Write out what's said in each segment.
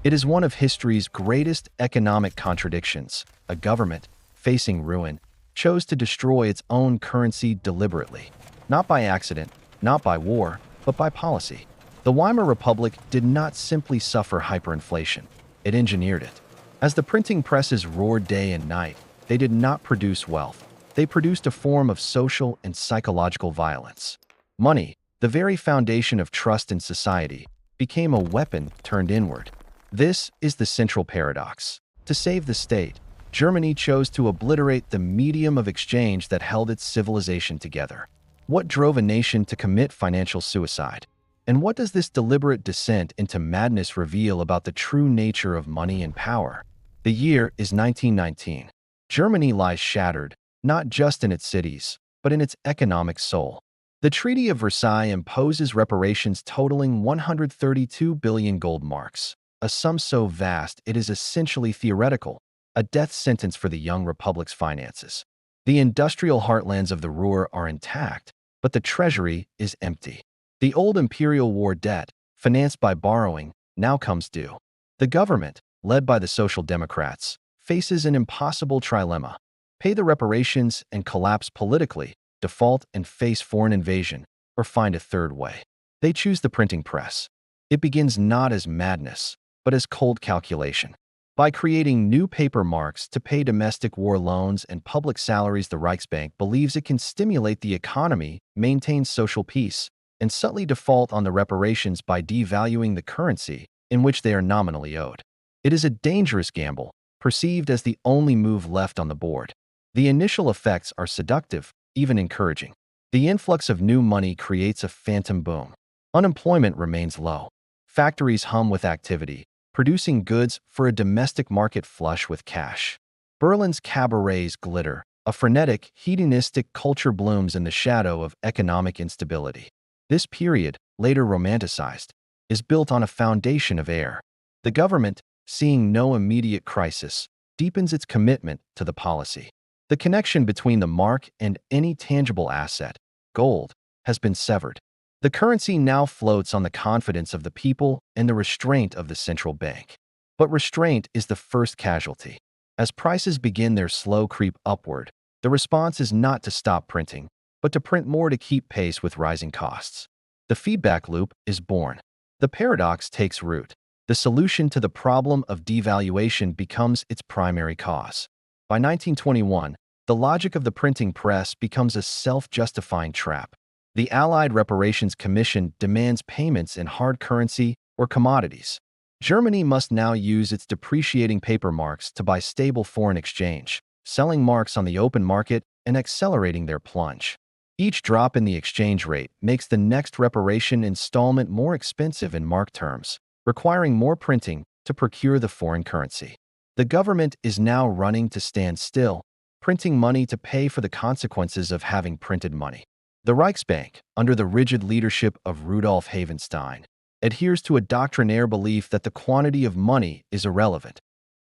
It is one of history's greatest economic contradictions. A government, facing ruin, chose to destroy its own currency deliberately. Not by accident, not by war, but by policy. The Weimar Republic did not simply suffer hyperinflation. It engineered it. As the printing presses roared day and night, they did not produce wealth. They produced a form of social and psychological violence. Money, the very foundation of trust in society, became a weapon turned inward. This is the central paradox. To save the state, Germany chose to obliterate the medium of exchange that held its civilization together. What drove a nation to commit financial suicide? And what does this deliberate descent into madness reveal about the true nature of money and power? The year is 1919. Germany lies shattered, not just in its cities, but in its economic soul. The Treaty of Versailles imposes reparations totaling 132 billion gold marks, a sum so vast it is essentially theoretical, a death sentence for the young republic's finances. The industrial heartlands of the Ruhr are intact, but the treasury is empty. The old imperial war debt, financed by borrowing, now comes due. The government, led by the Social Democrats, faces an impossible trilemma: pay the reparations and collapse politically, default and face foreign invasion, or find a third way. They choose the printing press. It begins not as madness, but as cold calculation. By creating new paper marks to pay domestic war loans and public salaries, the Reichsbank believes it can stimulate the economy, maintain social peace, and subtly default on the reparations by devaluing the currency in which they are nominally owed. It is a dangerous gamble, perceived as the only move left on the board. The initial effects are seductive, even encouraging. The influx of new money creates a phantom boom. Unemployment remains low. Factories hum with activity, producing goods for a domestic market flush with cash. Berlin's cabarets glitter. A frenetic, hedonistic culture blooms in the shadow of economic instability. This period, later romanticized, is built on a foundation of air. The government, seeing no immediate crisis, deepens its commitment to the policy. The connection between the mark and any tangible asset, gold, has been severed. The currency now floats on the confidence of the people and the restraint of the central bank. But restraint is the first casualty. As prices begin their slow creep upward, the response is not to stop printing, but to print more to keep pace with rising costs. The feedback loop is born. The paradox takes root. The solution to the problem of devaluation becomes its primary cause. By 1921, the logic of the printing press becomes a self-justifying trap. The Allied Reparations Commission demands payments in hard currency or commodities. Germany must now use its depreciating paper marks to buy stable foreign exchange, selling marks on the open market and accelerating their plunge. Each drop in the exchange rate makes the next reparation installment more expensive in mark terms, requiring more printing to procure the foreign currency. The government is now running to stand still, printing money to pay for the consequences of having printed money. The Reichsbank, under the rigid leadership of Rudolf Havenstein, adheres to a doctrinaire belief that the quantity of money is irrelevant.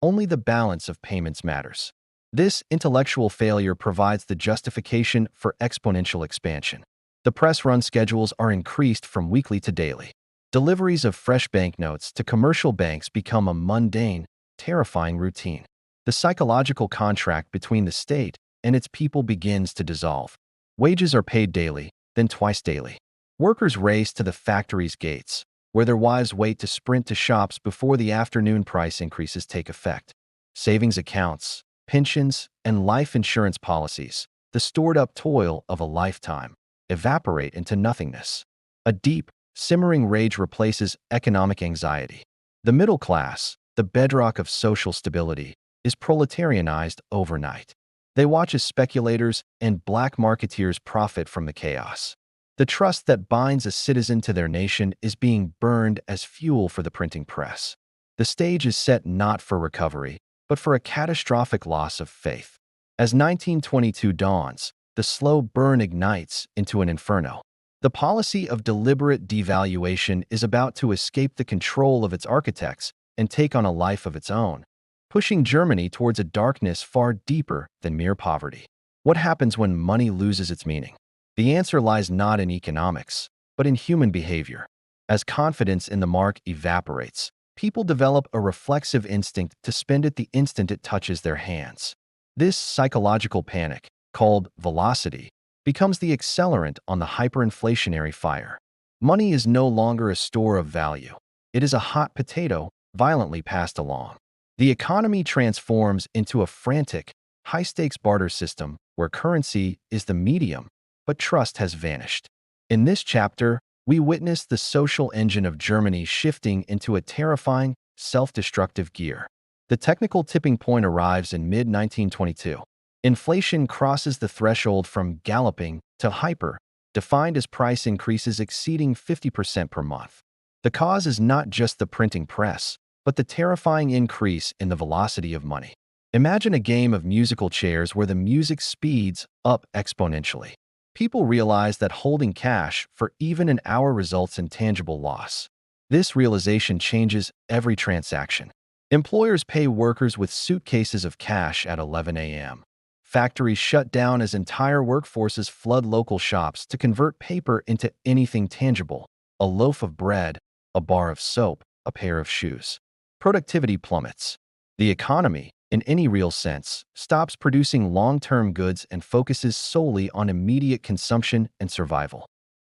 Only the balance of payments matters. This intellectual failure provides the justification for exponential expansion. The press run schedules are increased from weekly to daily. Deliveries of fresh banknotes to commercial banks become a mundane, terrifying routine. The psychological contract between the state and its people begins to dissolve. Wages are paid daily, then twice daily. Workers race to the factory's gates, where their wives wait to sprint to shops before the afternoon price increases take effect. Savings accounts, pensions, and life insurance policies, the stored-up toil of a lifetime, evaporate into nothingness. A deep, simmering rage replaces economic anxiety. The middle class, the bedrock of social stability, is proletarianized overnight. They watch as speculators and black marketeers profit from the chaos. The trust that binds a citizen to their nation is being burned as fuel for the printing press. The stage is set not for recovery, but for a catastrophic loss of faith. As 1922 dawns, the slow burn ignites into an inferno. The policy of deliberate devaluation is about to escape the control of its architects and take on a life of its own, pushing Germany towards a darkness far deeper than mere poverty. What happens when money loses its meaning? The answer lies not in economics, but in human behavior. As confidence in the mark evaporates, People develop a reflexive instinct to spend it the instant it touches their hands. This psychological panic, called velocity, becomes the accelerant on the hyperinflationary fire. Money is no longer a store of value. It is a hot potato violently passed along. The economy transforms into a frantic, high-stakes barter system where currency is the medium, but trust has vanished. In this chapter, we witness the social engine of Germany shifting into a terrifying, self-destructive gear. The technical tipping point arrives in mid-1922. Inflation crosses the threshold from galloping to hyper, defined as price increases exceeding 50% per month. The cause is not just the printing press, but the terrifying increase in the velocity of money. Imagine a game of musical chairs where the music speeds up exponentially. People realize that holding cash for even an hour results in tangible loss. This realization changes every transaction. Employers pay workers with suitcases of cash at 11 a.m. Factories shut down as entire workforces flood local shops to convert paper into anything tangible: a loaf of bread, a bar of soap, a pair of shoes. Productivity plummets. The economy, in any real sense, stops producing long-term goods and focuses solely on immediate consumption and survival.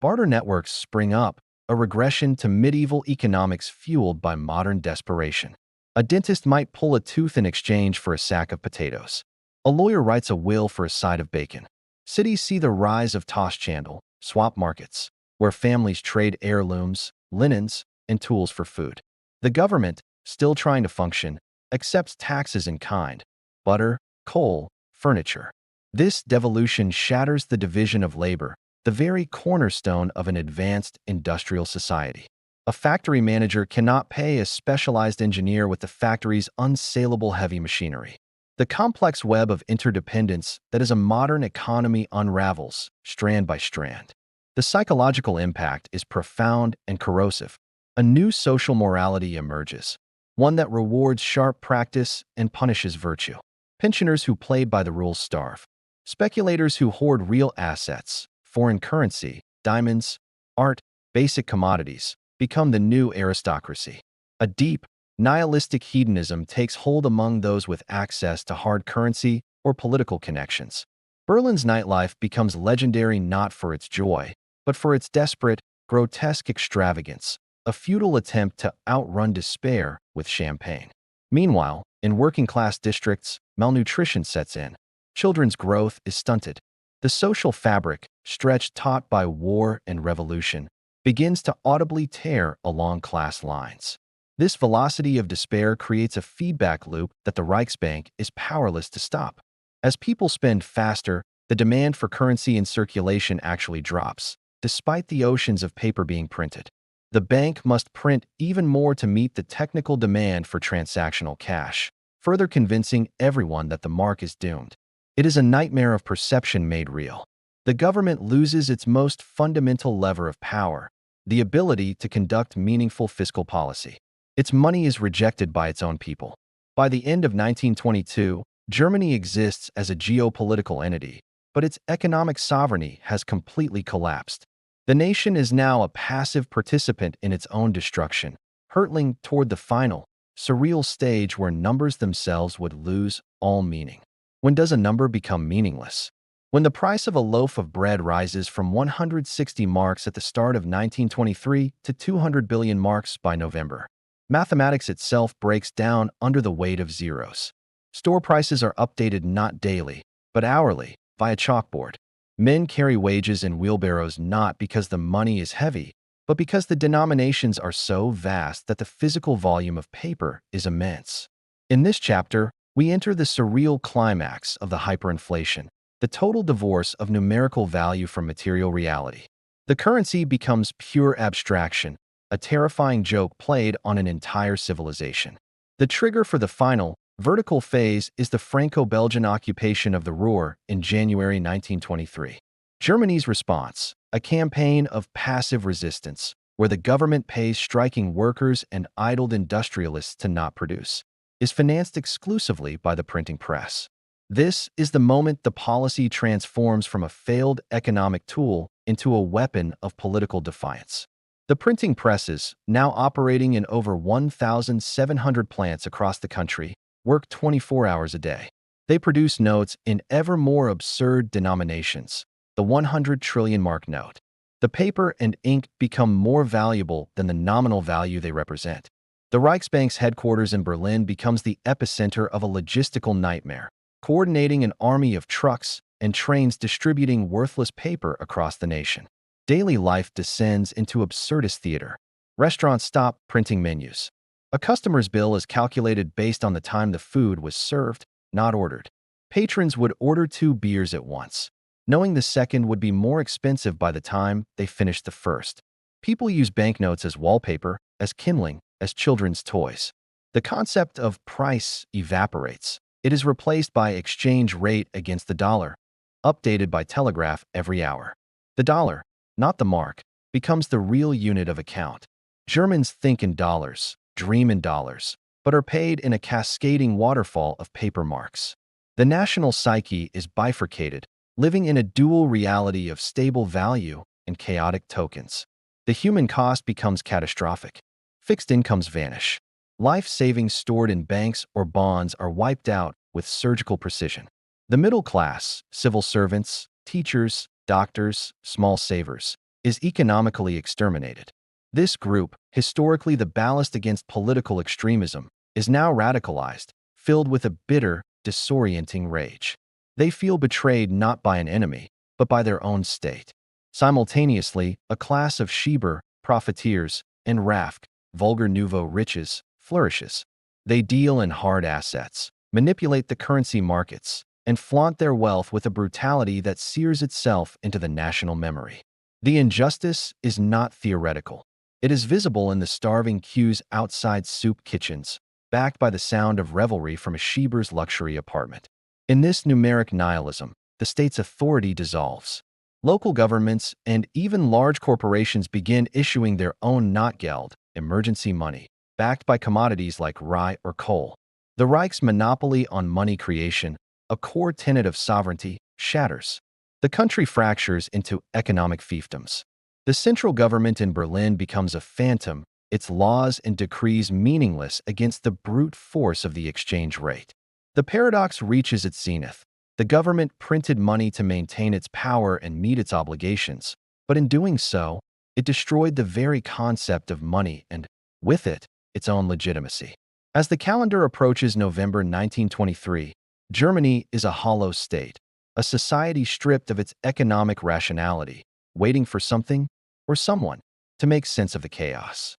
Barter networks spring up, a regression to medieval economics fueled by modern desperation. A dentist might pull a tooth in exchange for a sack of potatoes. A lawyer writes a will for a side of bacon. Cities see the rise of toss-chandle, swap markets, where families trade heirlooms, linens, and tools for food. The government, still trying to function, accepts taxes in kind: butter, coal, furniture. This devolution shatters the division of labor, the very cornerstone of an advanced industrial society. A factory manager cannot pay a specialized engineer with the factory's unsaleable heavy machinery. The complex web of interdependence that is a modern economy unravels, strand by strand. The psychological impact is profound and corrosive. A new social morality emerges, one that rewards sharp practice and punishes virtue. Pensioners who play by the rules starve. Speculators who hoard real assets, foreign currency, diamonds, art, basic commodities, become the new aristocracy. A deep, nihilistic hedonism takes hold among those with access to hard currency or political connections. Berlin's nightlife becomes legendary not for its joy, but for its desperate, grotesque extravagance, a futile attempt to outrun despair with champagne. Meanwhile, in working-class districts, malnutrition sets in. Children's growth is stunted. The social fabric, stretched taut by war and revolution, begins to audibly tear along class lines. This velocity of despair creates a feedback loop that the Reichsbank is powerless to stop. As people spend faster, the demand for currency in circulation actually drops, despite the oceans of paper being printed. The bank must print even more to meet the technical demand for transactional cash, further convincing everyone that the mark is doomed. It is a nightmare of perception made real. The government loses its most fundamental lever of power, the ability to conduct meaningful fiscal policy. Its money is rejected by its own people. By the end of 1922, Germany exists as a geopolitical entity, but its economic sovereignty has completely collapsed. The nation is now a passive participant in its own destruction, hurtling toward the final, surreal stage where numbers themselves would lose all meaning. When does a number become meaningless? When the price of a loaf of bread rises from 160 marks at the start of 1923 to 200 billion marks by November. Mathematics itself breaks down under the weight of zeros. Store prices are updated not daily, but hourly, via chalkboard. Men carry wages in wheelbarrows not because the money is heavy, but because the denominations are so vast that the physical volume of paper is immense. In this chapter, we enter the surreal climax of the hyperinflation, the total divorce of numerical value from material reality. The currency becomes pure abstraction, a terrifying joke played on an entire civilization. The trigger for the final, vertical phase is the Franco-Belgian occupation of the Ruhr in January 1923. Germany's response, a campaign of passive resistance, where the government pays striking workers and idled industrialists to not produce, is financed exclusively by the printing press. This is the moment the policy transforms from a failed economic tool into a weapon of political defiance. The printing presses, now operating in over 1,700 plants across the country, work 24 hours a day. They produce notes in ever more absurd denominations, the 100 trillion mark note. The paper and ink become more valuable than the nominal value they represent. The Reichsbank's headquarters in Berlin becomes the epicenter of a logistical nightmare, coordinating an army of trucks and trains distributing worthless paper across the nation. Daily life descends into absurdist theater. Restaurants stop printing menus. A customer's bill is calculated based on the time the food was served, not ordered. Patrons would order 2 beers at once, knowing the second would be more expensive by the time they finished the first. People use banknotes as wallpaper, as kindling, as children's toys. The concept of price evaporates. It is replaced by exchange rate against the dollar, updated by telegraph every hour. The dollar, not the mark, becomes the real unit of account. Germans think in dollars, dream in dollars, but are paid in a cascading waterfall of paper marks. The national psyche is bifurcated, living in a dual reality of stable value and chaotic tokens. The human cost becomes catastrophic. Fixed incomes vanish. Life savings stored in banks or bonds are wiped out with surgical precision. The middle class, civil servants, teachers, doctors, small savers, is economically exterminated. This group, historically the ballast against political extremism, is now radicalized, filled with a bitter, disorienting rage. They feel betrayed not by an enemy, but by their own state. Simultaneously, a class of Schieber, profiteers, and Rafk, vulgar nouveau riches, flourishes. They deal in hard assets, manipulate the currency markets, and flaunt their wealth with a brutality that sears itself into the national memory. The injustice is not theoretical. It is visible in the starving queues outside soup kitchens, backed by the sound of revelry from a Schieber's luxury apartment. In this numeric nihilism, the state's authority dissolves. Local governments and even large corporations begin issuing their own Notgeld, emergency money, backed by commodities like rye or coal. The Reich's monopoly on money creation, a core tenet of sovereignty, shatters. The country fractures into economic fiefdoms. The central government in Berlin becomes a phantom, its laws and decrees meaningless against the brute force of the exchange rate. The paradox reaches its zenith. The government printed money to maintain its power and meet its obligations, but in doing so, it destroyed the very concept of money and, with it, its own legitimacy. As the calendar approaches November 1923, Germany is a hollow state, a society stripped of its economic rationality, waiting for something or someone to make sense of the chaos.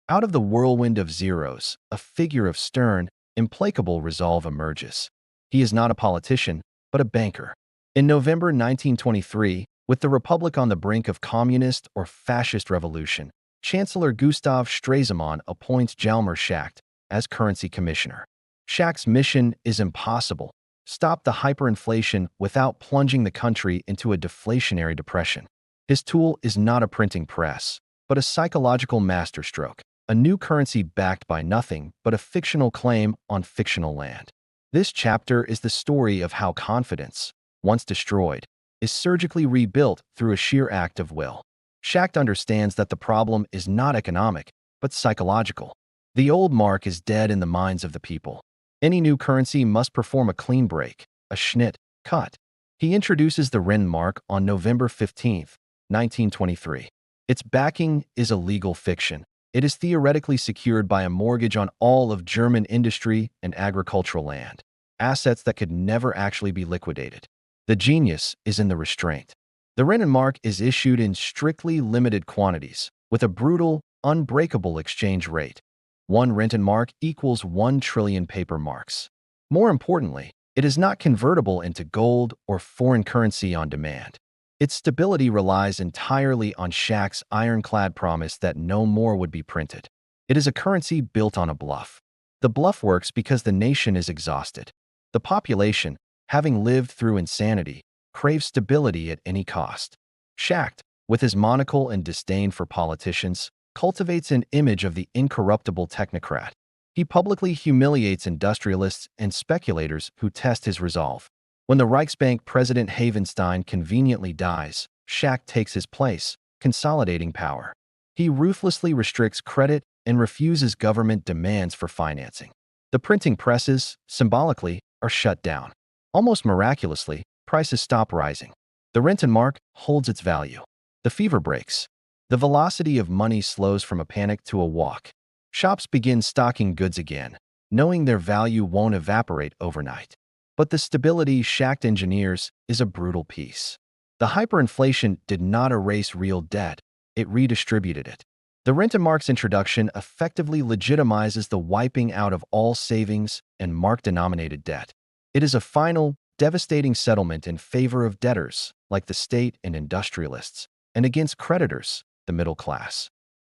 Out of the whirlwind of zeros, a figure of stern, implacable resolve emerges. He is not a politician, but a banker. In November 1923, with the Republic on the brink of communist or fascist revolution, Chancellor Gustav Stresemann appoints Hjalmar Schacht as currency commissioner. Schacht's mission is impossible: stop the hyperinflation without plunging the country into a deflationary depression. His tool is not a printing press, but a psychological masterstroke, a new currency backed by nothing but a fictional claim on fictional land. This chapter is the story of how confidence, once destroyed, is surgically rebuilt through a sheer act of will. Schacht understands that the problem is not economic, but psychological. The old mark is dead in the minds of the people. Any new currency must perform a clean break, a Schnitt, cut. He introduces the Rand mark on November 15, 1923. Its backing is a legal fiction. It is theoretically secured by a mortgage on all of German industry and agricultural land, assets that could never actually be liquidated. The genius is in the restraint. The Rand mark is issued in strictly limited quantities, with a brutal, unbreakable exchange rate. 1 Rand mark equals 1 trillion paper marks. More importantly, it is not convertible into gold or foreign currency on demand. Its stability relies entirely on Schacht's ironclad promise that no more would be printed. It is a currency built on a bluff. The bluff works because the nation is exhausted. The population, having lived through insanity, craves stability at any cost. Schacht, with his monocle and disdain for politicians, cultivates an image of the incorruptible technocrat. He publicly humiliates industrialists and speculators who test his resolve. When the Reichsbank president Havenstein conveniently dies, Schacht takes his place, consolidating power. He ruthlessly restricts credit and refuses government demands for financing. The printing presses, symbolically, are shut down. Almost miraculously, prices stop rising. The Rentenmark holds its value. The fever breaks. The velocity of money slows from a panic to a walk. Shops begin stocking goods again, knowing their value won't evaporate overnight. But the stability Schacht engineers is a brutal piece. The hyperinflation did not erase real debt, it redistributed it. The Rentenmark's introduction effectively legitimizes the wiping out of all savings and mark-denominated debt. It is a final, devastating settlement in favor of debtors, like the state and industrialists, and against creditors, the middle class.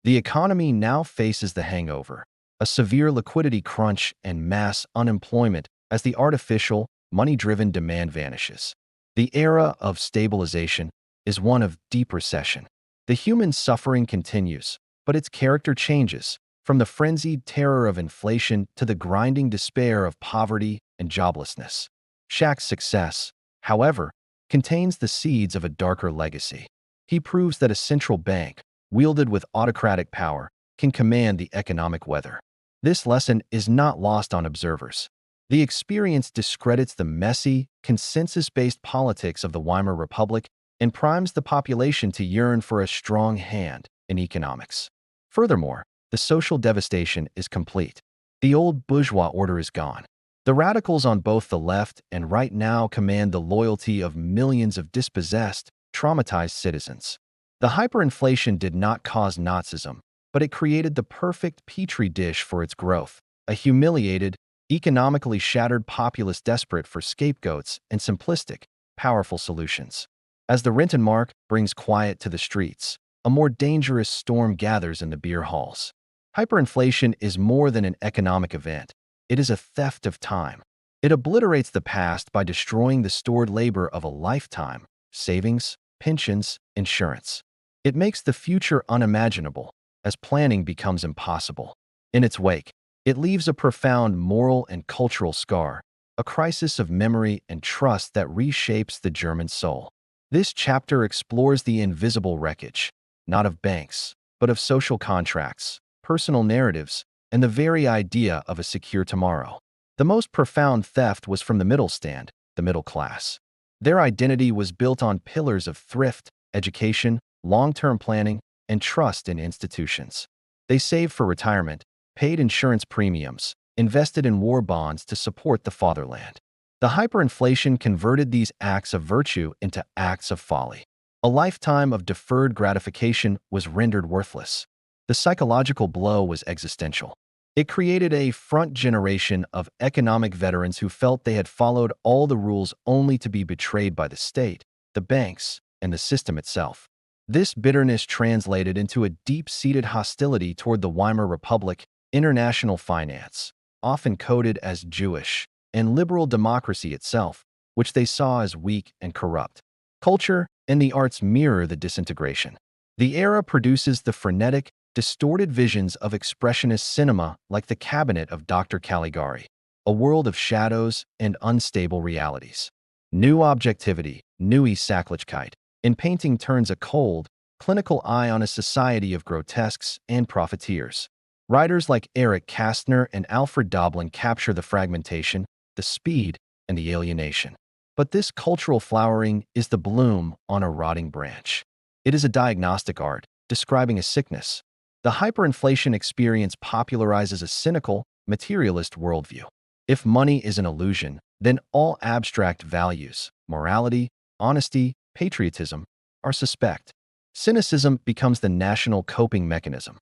The economy now faces the hangover, a severe liquidity crunch and mass unemployment as the artificial, money-driven demand vanishes. The era of stabilization is one of deep recession. The human suffering continues, but its character changes, from the frenzied terror of inflation to the grinding despair of poverty and joblessness. Schacht's success, however, contains the seeds of a darker legacy. He proves that a central bank, wielded with autocratic power, can command the economic weather. This lesson is not lost on observers. The experience discredits the messy, consensus-based politics of the Weimar Republic and primes the population to yearn for a strong hand in economics. Furthermore, the social devastation is complete. The old bourgeois order is gone. The radicals on both the left and right now command the loyalty of millions of dispossessed, traumatized citizens. The hyperinflation did not cause Nazism, but it created the perfect petri dish for its growth, a humiliated, economically shattered populace desperate for scapegoats and simplistic, powerful solutions. As the Rentenmark brings quiet to the streets, a more dangerous storm gathers in the beer halls. Hyperinflation is more than an economic event. It is a theft of time. It obliterates the past by destroying the stored labor of a lifetime, savings, pensions, insurance. It makes the future unimaginable, as planning becomes impossible. In its wake, it leaves a profound moral and cultural scar, a crisis of memory and trust that reshapes the German soul. This chapter explores the invisible wreckage, not of banks, but of social contracts, personal narratives, and the very idea of a secure tomorrow. The most profound theft was from the middle stand, the middle class. Their identity was built on pillars of thrift, education, long-term planning, and trust in institutions. They saved for retirement, paid insurance premiums, invested in war bonds to support the fatherland. The hyperinflation converted these acts of virtue into acts of folly. A lifetime of deferred gratification was rendered worthless. The psychological blow was existential. It created a front generation of economic veterans who felt they had followed all the rules only to be betrayed by the state, the banks, and the system itself. This bitterness translated into a deep-seated hostility toward the Weimar Republic, international finance, often coded as Jewish, and liberal democracy itself, which they saw as weak and corrupt. Culture and the arts mirror the disintegration. The era produces the frenetic, distorted visions of expressionist cinema like The Cabinet of Dr. Caligari, a world of shadows and unstable realities. New objectivity, neue Sachlichkeit, in painting turns a cold, clinical eye on a society of grotesques and profiteers. Writers like Erich Kästner and Alfred Doblin capture the fragmentation, the speed, and the alienation. But this cultural flowering is the bloom on a rotting branch. It is a diagnostic art, describing a sickness. The hyperinflation experience popularizes a cynical, materialist worldview. If money is an illusion, then all abstract values, morality, honesty, patriotism, are suspect. Cynicism becomes the national coping mechanism.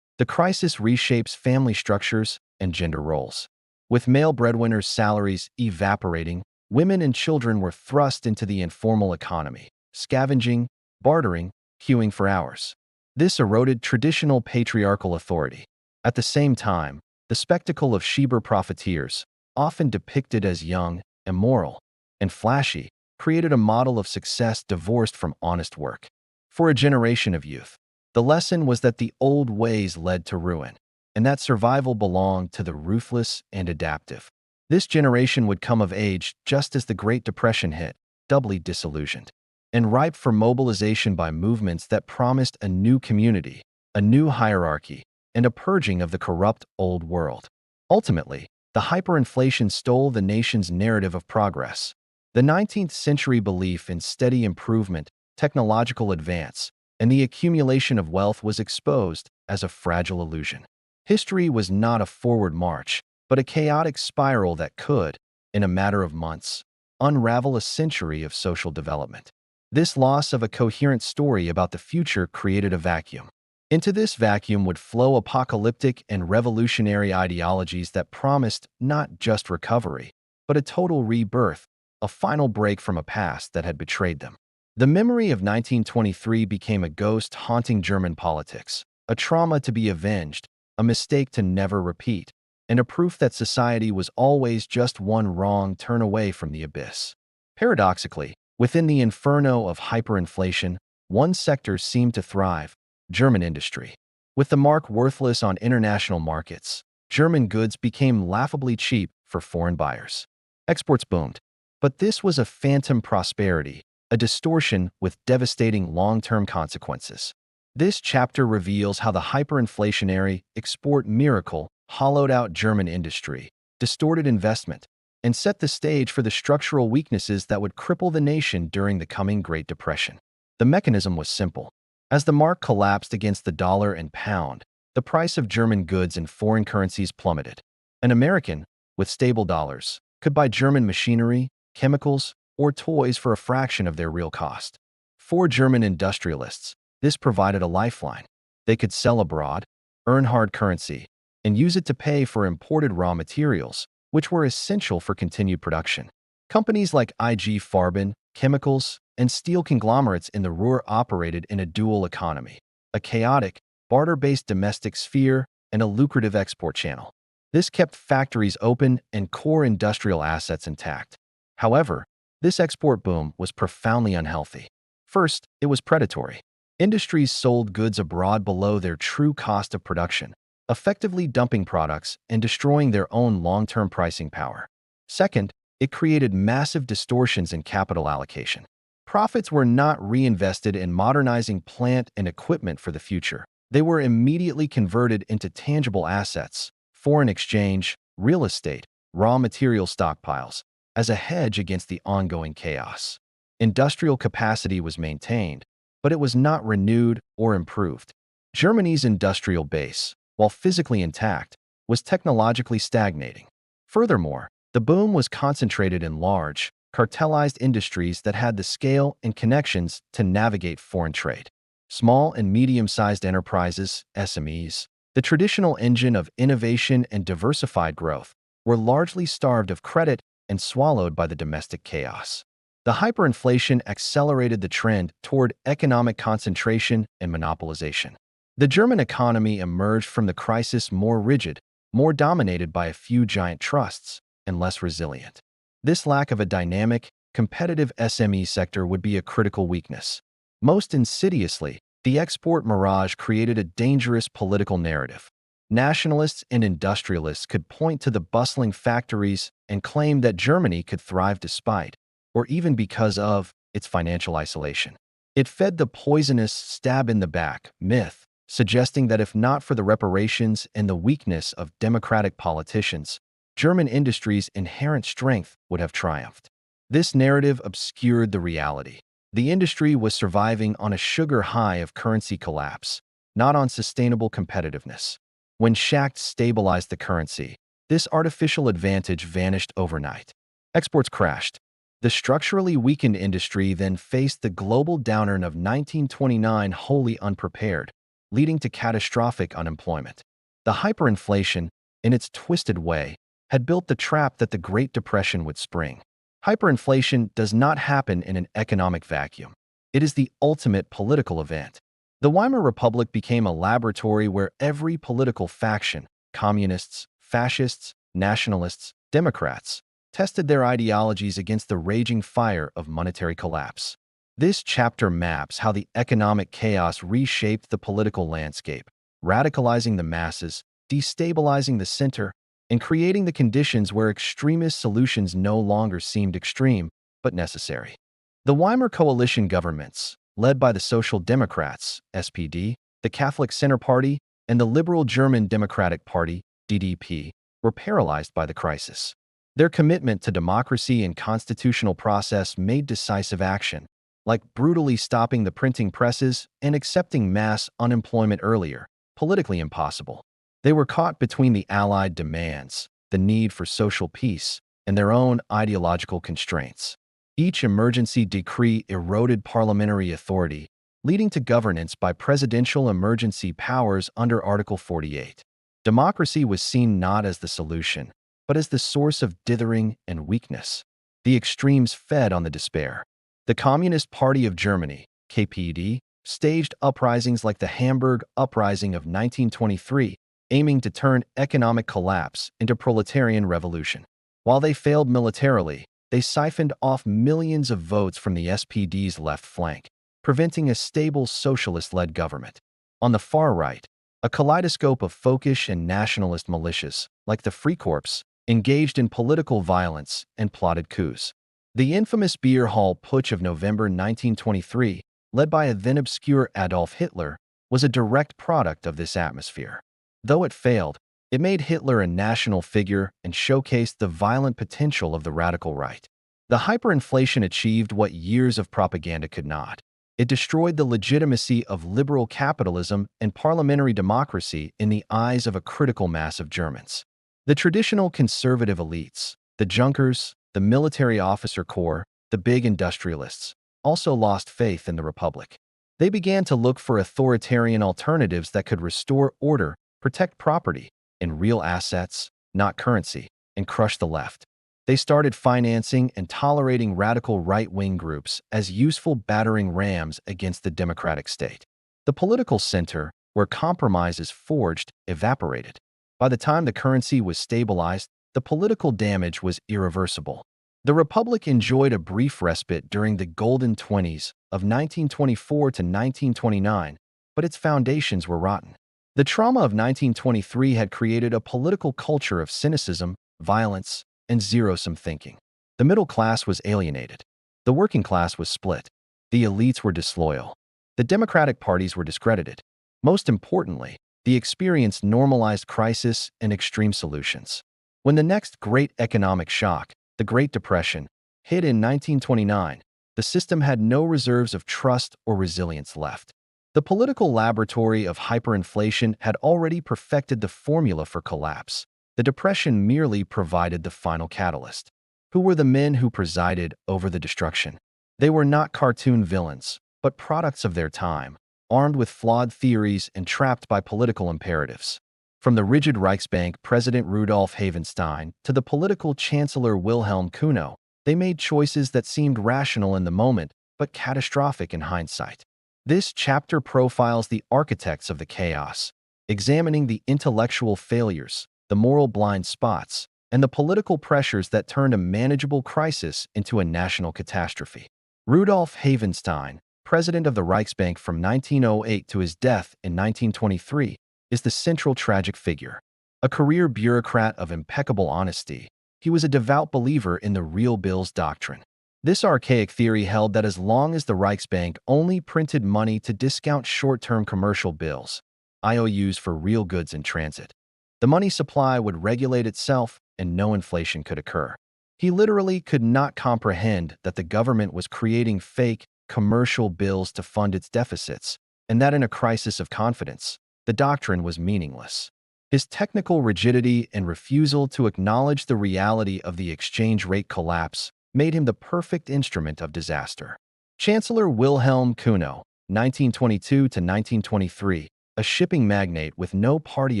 The crisis reshapes family structures and gender roles. With male breadwinners' salaries evaporating, women and children were thrust into the informal economy, scavenging, bartering, queuing for hours. This eroded traditional patriarchal authority. At the same time, the spectacle of Schieber profiteers, often depicted as young, immoral, and flashy, created a model of success divorced from honest work. For a generation of youth, the lesson was that the old ways led to ruin, and that survival belonged to the ruthless and adaptive. This generation would come of age just as the Great Depression hit, doubly disillusioned, and ripe for mobilization by movements that promised a new community, a new hierarchy, and a purging of the corrupt old world. Ultimately, the hyperinflation stole the nation's narrative of progress. The 19th century belief in steady improvement, technological advance, and the accumulation of wealth was exposed as a fragile illusion. History was not a forward march, but a chaotic spiral that could, in a matter of months, unravel a century of social development. This loss of a coherent story about the future created a vacuum. Into this vacuum would flow apocalyptic and revolutionary ideologies that promised not just recovery, but a total rebirth, a final break from a past that had betrayed them. The memory of 1923 became a ghost haunting German politics, a trauma to be avenged, a mistake to never repeat, and a proof that society was always just one wrong turn away from the abyss. Paradoxically, within the inferno of hyperinflation, one sector seemed to thrive: German industry. With the mark worthless on international markets, German goods became laughably cheap for foreign buyers. Exports boomed. But this was a phantom prosperity, a distortion with devastating long-term consequences. This chapter reveals how the hyperinflationary export miracle hollowed out German industry, distorted investment, and set the stage for the structural weaknesses that would cripple the nation during the coming Great Depression. The mechanism was simple. As the mark collapsed against the dollar and pound, the price of German goods in foreign currencies plummeted. An American, with stable dollars, could buy German machinery, chemicals, or toys for a fraction of their real cost. For German industrialists, this provided a lifeline. They could sell abroad, earn hard currency, and use it to pay for imported raw materials, which were essential for continued production. Companies like IG Farben, chemicals, and steel conglomerates in the Ruhr operated in a dual economy: a chaotic, barter-based domestic sphere and a lucrative export channel. This kept factories open and core industrial assets intact. However, this export boom was profoundly unhealthy. First, it was predatory. Industries sold goods abroad below their true cost of production, effectively dumping products and destroying their own long-term pricing power. Second, it created massive distortions in capital allocation. Profits were not reinvested in modernizing plant and equipment for the future. They were immediately converted into tangible assets: foreign exchange, real estate, raw material stockpiles, as a hedge against the ongoing chaos. Industrial capacity was maintained, but it was not renewed or improved. Germany's industrial base, while physically intact, was technologically stagnating. Furthermore, the boom was concentrated in large, cartelized industries that had the scale and connections to navigate foreign trade. Small and medium-sized enterprises, SMEs, the traditional engine of innovation and diversified growth, were largely starved of credit and swallowed by the domestic chaos. The hyperinflation accelerated the trend toward economic concentration and monopolization. The German economy emerged from the crisis more rigid, more dominated by a few giant trusts, and less resilient. This lack of a dynamic, competitive SME sector would be a critical weakness. Most insidiously, the export mirage created a dangerous political narrative. Nationalists and industrialists could point to the bustling factories and claim that Germany could thrive despite, or even because of, its financial isolation. It fed the poisonous stab in the back myth, suggesting that if not for the reparations and the weakness of democratic politicians, German industry's inherent strength would have triumphed. This narrative obscured the reality. The industry was surviving on a sugar high of currency collapse, not on sustainable competitiveness. When Schacht stabilized the currency, this artificial advantage vanished overnight. Exports crashed. The structurally weakened industry then faced the global downturn of 1929 wholly unprepared, leading to catastrophic unemployment. The hyperinflation, in its twisted way, had built the trap that the Great Depression would spring. Hyperinflation does not happen in an economic vacuum. It is the ultimate political event. The Weimar Republic became a laboratory where every political faction, communists, fascists, nationalists, Democrats, tested their ideologies against the raging fire of monetary collapse. This chapter maps how the economic chaos reshaped the political landscape, radicalizing the masses, destabilizing the center, and creating the conditions where extremist solutions no longer seemed extreme, but necessary. The Weimar coalition governments, led by the Social Democrats, SPD, the Catholic Center Party, and the liberal German Democratic Party, DDP, were paralyzed by the crisis. Their commitment to democracy and constitutional process made decisive action, like brutally stopping the printing presses and accepting mass unemployment earlier, politically impossible. They were caught between the Allied demands, the need for social peace, and their own ideological constraints. Each emergency decree eroded parliamentary authority, leading to governance by presidential emergency powers under Article 48. Democracy was seen not as the solution, but as the source of dithering and weakness. The extremes fed on the despair. The Communist Party of Germany, KPD, staged uprisings like the Hamburg Uprising of 1923, aiming to turn economic collapse into proletarian revolution. While they failed militarily, they siphoned off millions of votes from the SPD's left flank, preventing a stable socialist-led government. On the far right, a kaleidoscope of folkish and nationalist militias, like the Freikorps, engaged in political violence and plotted coups. The infamous beer hall putsch of November 1923, led by a then-obscure Adolf Hitler, was a direct product of this atmosphere. Though it failed, it made Hitler a national figure and showcased the violent potential of the radical right. The hyperinflation achieved what years of propaganda could not. It destroyed the legitimacy of liberal capitalism and parliamentary democracy in the eyes of a critical mass of Germans. The traditional conservative elites, the Junkers, the military officer corps, the big industrialists, also lost faith in the Republic. They began to look for authoritarian alternatives that could restore order, protect property, and real assets, not currency, and crush the left. They started financing and tolerating radical right-wing groups as useful battering rams against the democratic state. The political center, where compromise is forged, evaporated. By the time the currency was stabilized, the political damage was irreversible. The Republic enjoyed a brief respite during the Golden Twenties of 1924 to 1929, but its foundations were rotten. The trauma of 1923 had created a political culture of cynicism, violence, and zero-sum thinking. The middle class was alienated. The working class was split. The elites were disloyal. The democratic parties were discredited. Most importantly, the experience normalized crisis and extreme solutions. When the next great economic shock, the Great Depression, hit in 1929, the system had no reserves of trust or resilience left. The political laboratory of hyperinflation had already perfected the formula for collapse. The Depression merely provided the final catalyst. Who were the men who presided over the destruction? They were not cartoon villains, but products of their time, armed with flawed theories and trapped by political imperatives. From the rigid Reichsbank President Rudolf Havenstein to the political Chancellor Wilhelm Kuno, they made choices that seemed rational in the moment, but catastrophic in hindsight. This chapter profiles the architects of the chaos, examining the intellectual failures, the moral blind spots, and the political pressures that turned a manageable crisis into a national catastrophe. Rudolf Havenstein, president of the Reichsbank from 1908 to his death in 1923, is the central tragic figure. A career bureaucrat of impeccable honesty, he was a devout believer in the real bills doctrine. This archaic theory held that as long as the Reichsbank only printed money to discount short-term commercial bills, IOUs for real goods in transit, the money supply would regulate itself and no inflation could occur. He literally could not comprehend that the government was creating fake, commercial bills to fund its deficits, and that in a crisis of confidence, the doctrine was meaningless. His technical rigidity and refusal to acknowledge the reality of the exchange rate collapse made him the perfect instrument of disaster. Chancellor Wilhelm Kuno, 1922 to 1923, a shipping magnate with no party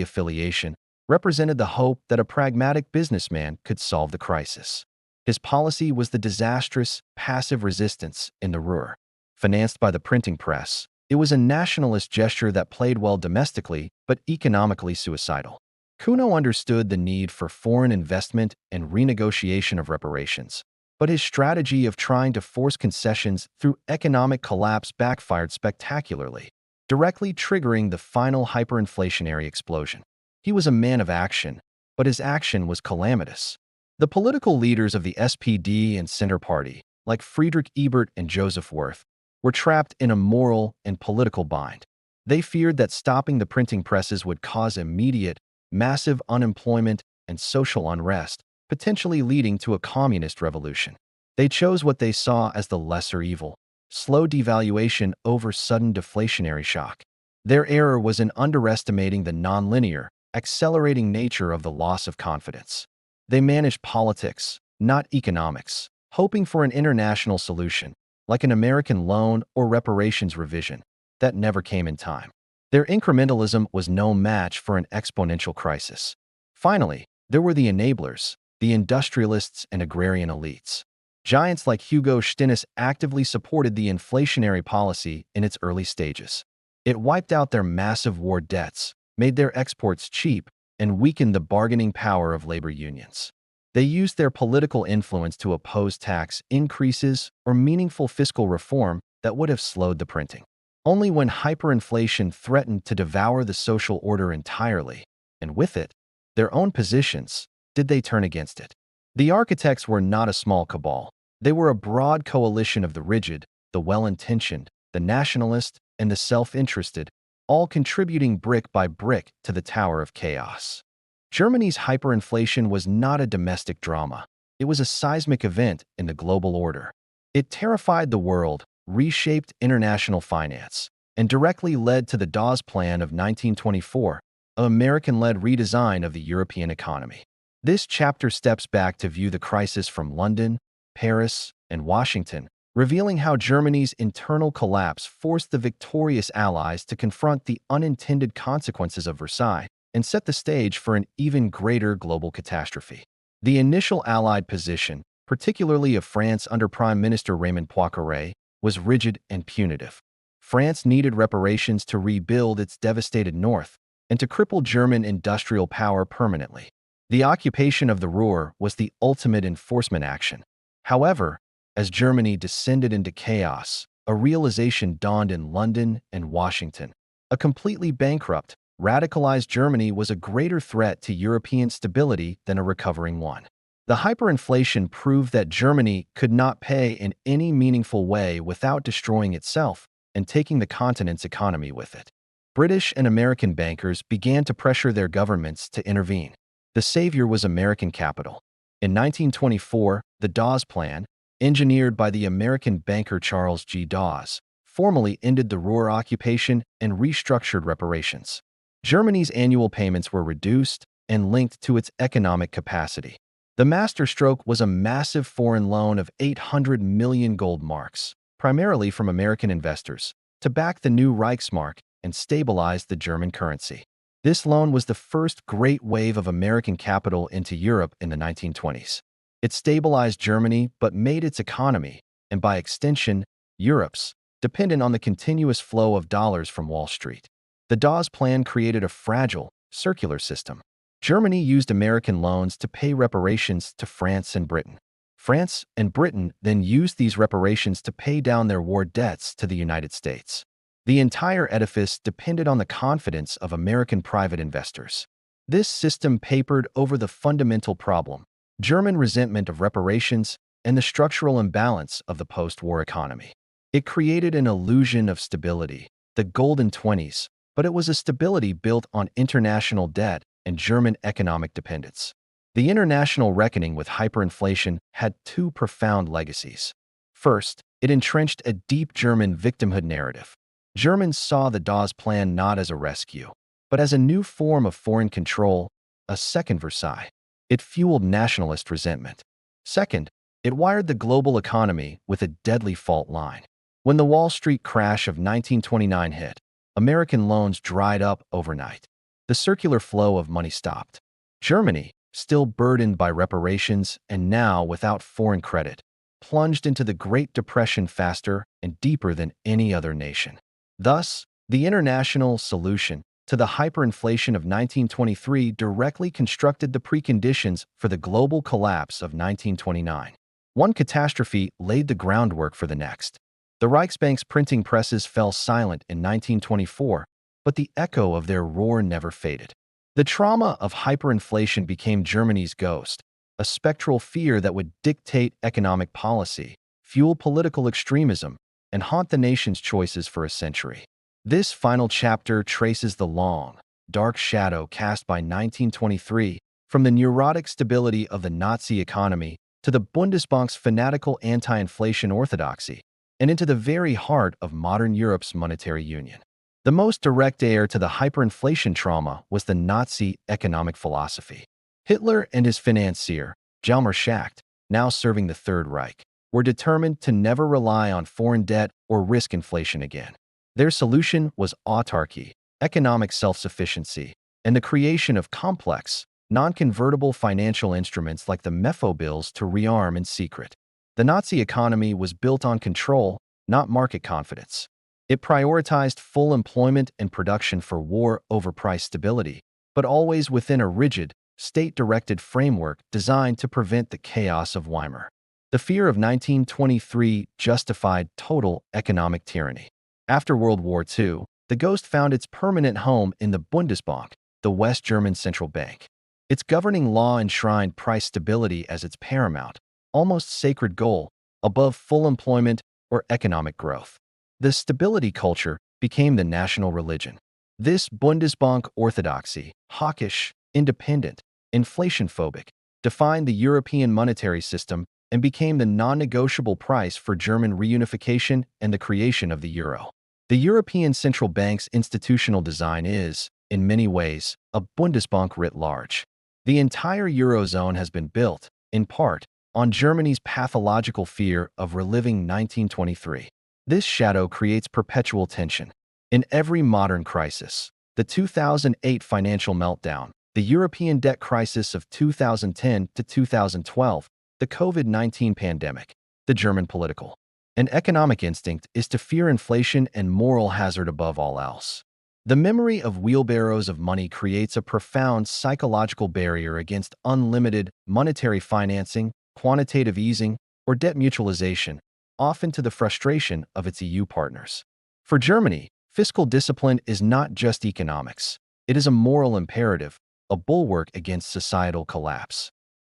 affiliation, represented the hope that a pragmatic businessman could solve the crisis. His policy was the disastrous, passive resistance in the Ruhr. Financed by the printing press, it was a nationalist gesture that played well domestically but economically suicidal. Kuno understood the need for foreign investment and renegotiation of reparations, but his strategy of trying to force concessions through economic collapse backfired spectacularly, directly triggering the final hyperinflationary explosion. He was a man of action, but his action was calamitous. The political leaders of the SPD and Center Party, like Friedrich Ebert and Joseph Wirth, were trapped in a moral and political bind. They feared that stopping the printing presses would cause immediate, massive unemployment and social unrest, potentially leading to a communist revolution. They chose what they saw as the lesser evil: slow devaluation over sudden deflationary shock. Their error was in underestimating the nonlinear, accelerating nature of the loss of confidence. They managed politics, not economics, hoping for an international solution, like an American loan or reparations revision, that never came in time. Their incrementalism was no match for an exponential crisis. Finally, there were the enablers, the industrialists and agrarian elites. Giants like Hugo Stinnes actively supported the inflationary policy in its early stages. It wiped out their massive war debts, made their exports cheap, and weakened the bargaining power of labor unions. They used their political influence to oppose tax increases or meaningful fiscal reform that would have slowed the printing. Only when hyperinflation threatened to devour the social order entirely, and with it, their own positions, did they turn against it. The architects were not a small cabal. They were a broad coalition of the rigid, the well-intentioned, the nationalist, and the self-interested, all contributing brick by brick to the Tower of Chaos. Germany's hyperinflation was not a domestic drama. It was a seismic event in the global order. It terrified the world, reshaped international finance, and directly led to the Dawes Plan of 1924, an American-led redesign of the European economy. This chapter steps back to view the crisis from London, Paris, and Washington, revealing how Germany's internal collapse forced the victorious Allies to confront the unintended consequences of Versailles and set the stage for an even greater global catastrophe. The initial Allied position, particularly of France under Prime Minister Raymond Poincaré, was rigid and punitive. France needed reparations to rebuild its devastated north and to cripple German industrial power permanently. The occupation of the Ruhr was the ultimate enforcement action. However, as Germany descended into chaos, a realization dawned in London and Washington. A completely bankrupt, radicalized Germany was a greater threat to European stability than a recovering one. The hyperinflation proved that Germany could not pay in any meaningful way without destroying itself and taking the continent's economy with it. British and American bankers began to pressure their governments to intervene. The savior was American capital. In 1924, the Dawes Plan, engineered by the American banker Charles G. Dawes, formally ended the Ruhr occupation and restructured reparations. Germany's annual payments were reduced and linked to its economic capacity. The masterstroke was a massive foreign loan of 800 million gold marks, primarily from American investors, to back the new Reichsmark and stabilize the German currency. This loan was the first great wave of American capital into Europe in the 1920s. It stabilized Germany but made its economy, and by extension, Europe's, dependent on the continuous flow of dollars from Wall Street. The Dawes Plan created a fragile, circular system. Germany used American loans to pay reparations to France and Britain. France and Britain then used these reparations to pay down their war debts to the United States. The entire edifice depended on the confidence of American private investors. This system papered over the fundamental problem: German resentment of reparations and the structural imbalance of the post-war economy. It created an illusion of stability, the golden 20s, but it was a stability built on international debt and German economic dependence. The international reckoning with hyperinflation had two profound legacies. First, it entrenched a deep German victimhood narrative. Germans saw the Dawes Plan not as a rescue, but as a new form of foreign control, a second Versailles. It fueled nationalist resentment. Second, it wired the global economy with a deadly fault line. When the Wall Street crash of 1929 hit, American loans dried up overnight. The circular flow of money stopped. Germany, still burdened by reparations and now without foreign credit, plunged into the Great Depression faster and deeper than any other nation. Thus, the international solution to the hyperinflation of 1923 directly constructed the preconditions for the global collapse of 1929. One catastrophe laid the groundwork for the next. The Reichsbank's printing presses fell silent in 1924, but the echo of their roar never faded. The trauma of hyperinflation became Germany's ghost, a spectral fear that would dictate economic policy, fuel political extremism, and haunt the nation's choices for a century. This final chapter traces the long, dark shadow cast by 1923 from the neurotic stability of the Nazi economy to the Bundesbank's fanatical anti-inflation orthodoxy, and into the very heart of modern Europe's monetary union. The most direct heir to the hyperinflation trauma was the Nazi economic philosophy. Hitler and his financier, Hjalmar Schacht, now serving the Third Reich, were determined to never rely on foreign debt or risk inflation again. Their solution was autarky, economic self-sufficiency, and the creation of complex, non-convertible financial instruments like the Mefo bills to rearm in secret. The Nazi economy was built on control, not market confidence. It prioritized full employment and production for war over price stability, but always within a rigid, state-directed framework designed to prevent the chaos of Weimar. The fear of 1923 justified total economic tyranny. After World War II, the ghost found its permanent home in the Bundesbank, the West German central bank. Its governing law enshrined price stability as its paramount, almost sacred goal, above full employment or economic growth. The stability culture became the national religion. This Bundesbank orthodoxy, hawkish, independent, inflation-phobic, defined the European monetary system and became the non-negotiable price for German reunification and the creation of the euro. The European Central Bank's institutional design is, in many ways, a Bundesbank writ large. The entire Eurozone has been built, in part, on Germany's pathological fear of reliving 1923. This shadow creates perpetual tension. In every modern crisis, the 2008 financial meltdown, the European debt crisis of 2010 to 2012, the COVID-19 pandemic, the German political and economic instinct is to fear inflation and moral hazard above all else. The memory of wheelbarrows of money creates a profound psychological barrier against unlimited monetary financing, quantitative easing, or debt mutualization, often to the frustration of its EU partners. For Germany, fiscal discipline is not just economics. It is a moral imperative, a bulwark against societal collapse.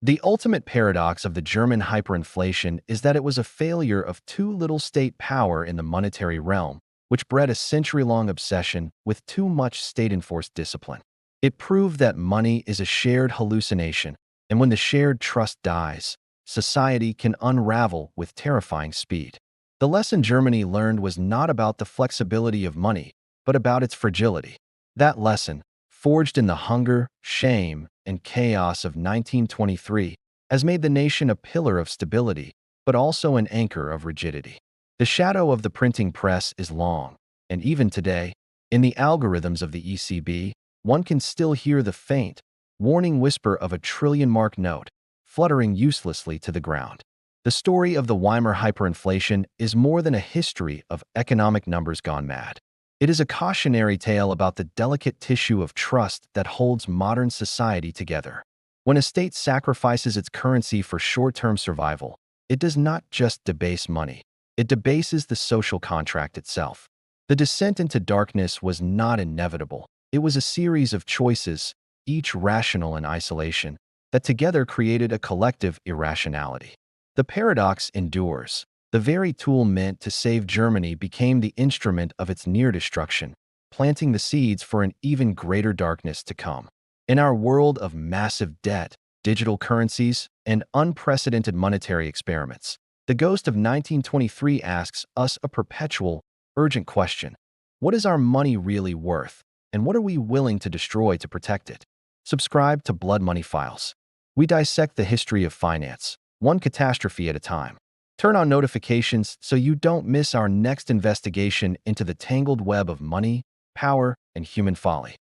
The ultimate paradox of the German hyperinflation is that it was a failure of too little state power in the monetary realm, which bred a century-long obsession with too much state-enforced discipline. It proved that money is a shared hallucination, and when the shared trust dies, society can unravel with terrifying speed. The lesson Germany learned was not about the flexibility of money, but about its fragility. That lesson, forged in the hunger, shame, and chaos of 1923, has made the nation a pillar of stability, but also an anchor of rigidity. The shadow of the printing press is long, and even today, in the algorithms of the ECB, one can still hear the faint, warning whisper of a trillion-mark note, fluttering uselessly to the ground. The story of the Weimar hyperinflation is more than a history of economic numbers gone mad. It is a cautionary tale about the delicate tissue of trust that holds modern society together. When a state sacrifices its currency for short-term survival, it does not just debase money. It debases the social contract itself. The descent into darkness was not inevitable. It was a series of choices, each rational in isolation, that together created a collective irrationality. The paradox endures. The very tool meant to save Germany became the instrument of its near destruction, planting the seeds for an even greater darkness to come. In our world of massive debt, digital currencies, and unprecedented monetary experiments, the ghost of 1923 asks us a perpetual, urgent question. What is our money really worth, and what are we willing to destroy to protect it? Subscribe to Blood Money Files. We dissect the history of finance, one catastrophe at a time. Turn on notifications so you don't miss our next investigation into the tangled web of money, power, and human folly.